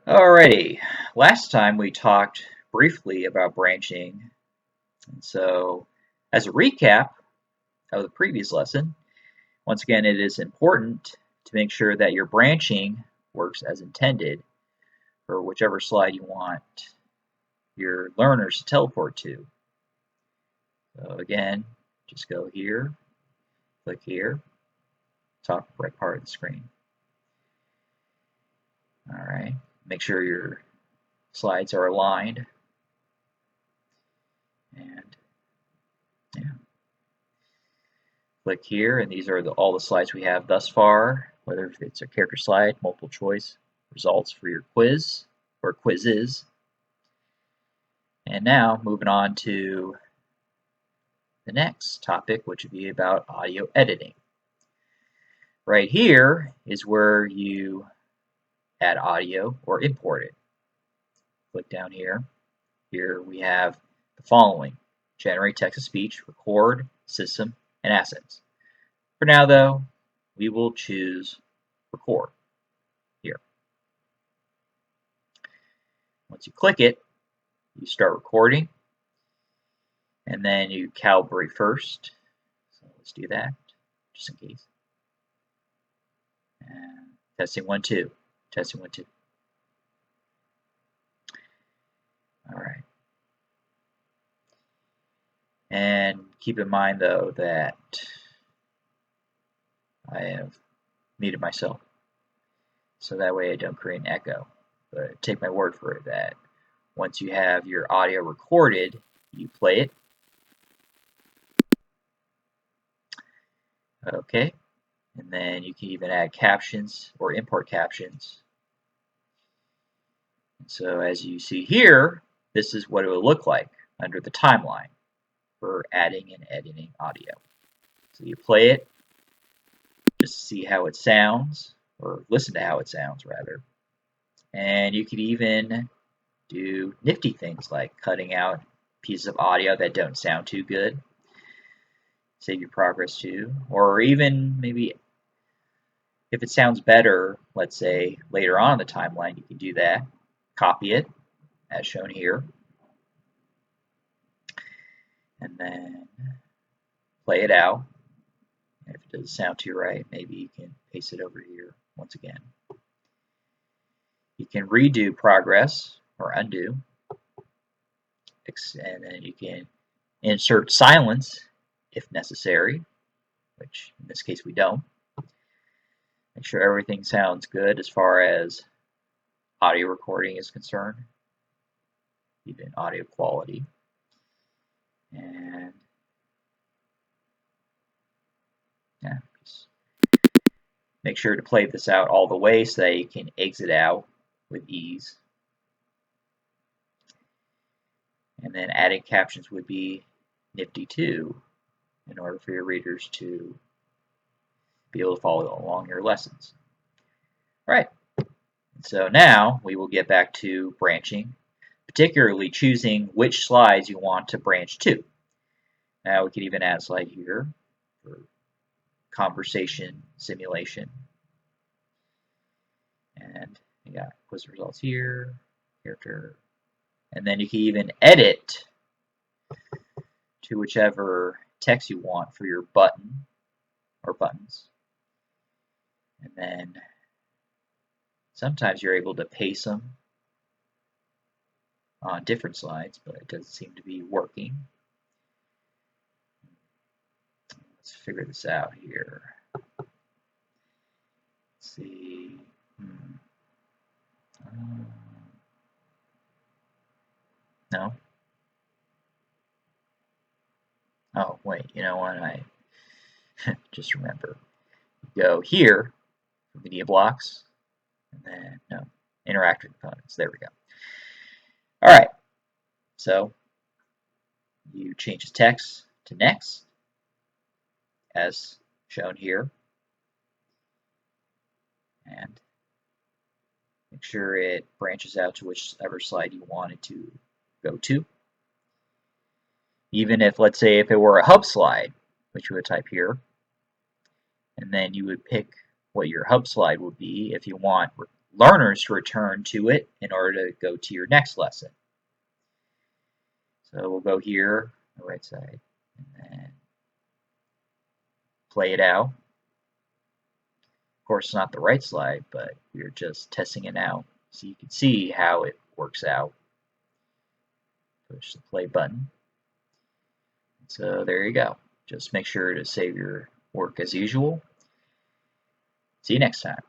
Alrighty, last time we talked briefly about branching, and so as a recap of the previous lesson, once again it is important to make sure that your branching works as intended for whichever slide you want your learners to teleport to. So again, just go here, click here, top right part of the screen. Alright, make sure your slides are aligned. And yeah, click here, and these are all the slides we have thus far, whether it's a character slide, multiple choice, results for your quiz or quizzes. And now moving on to the next topic, which would be about audio editing. Right here is where you add audio or import it. Click down here. Here we have the following: generate text-to-speech, record, system, and assets. For now though, we will choose record here. Once you click it, you start recording, and then you calibrate first. So let's do that, just in case. And testing 1 2, testing 1 2. All right. And keep in mind though that I have muted myself, so that way I don't create an echo. But take my word for it that once you have your audio recorded, you play it. Okay, and then you can even add captions or import captions. And so as you see here, this is what it would look like under the timeline for adding and editing audio. So you play it, just to see how it sounds, or listen to how it sounds rather. And you could even do nifty things like cutting out pieces of audio that don't sound too good, save your progress to, or even maybe if it sounds better, let's say later on in the timeline, you can do that, copy it as shown here, and then play it out. If it doesn't sound too right, maybe you can paste it over here once again. You can redo progress or undo, and then you can insert silence if necessary, which in this case we don't. Make sure everything sounds good as far as audio recording is concerned, even audio quality. And yeah, just make sure to play this out all the way so that you can exit out with ease. And then adding captions would be nifty too, in order for your readers to be able to follow along your lessons. All right, so now we will get back to branching, particularly choosing which slides you want to branch to. Now we can even add a slide here for conversation simulation. And you got quiz results here, character, and then you can even edit to whichever text you want for your button or buttons. And then sometimes you're able to paste them on different slides, but it doesn't seem to be working. Let's figure this out here. Let's see. No. Oh, wait, you know what? I just remember. Go here for media blocks, and then, no, interactive components. There we go. All right, so you change the text to next, as shown here, and make sure it branches out to whichever slide you want it to go to. Even if, let's say, if it were a hub slide, which you would type here, and then you would pick what your hub slide would be if you want learners to return to it in order to go to your next lesson. So we'll go here on the right side and then play it out. Of course, it's not the right slide, but we're just testing it out so you can see how it works out. Push the play button. So there you go. Just make sure to save your work as usual. See you next time.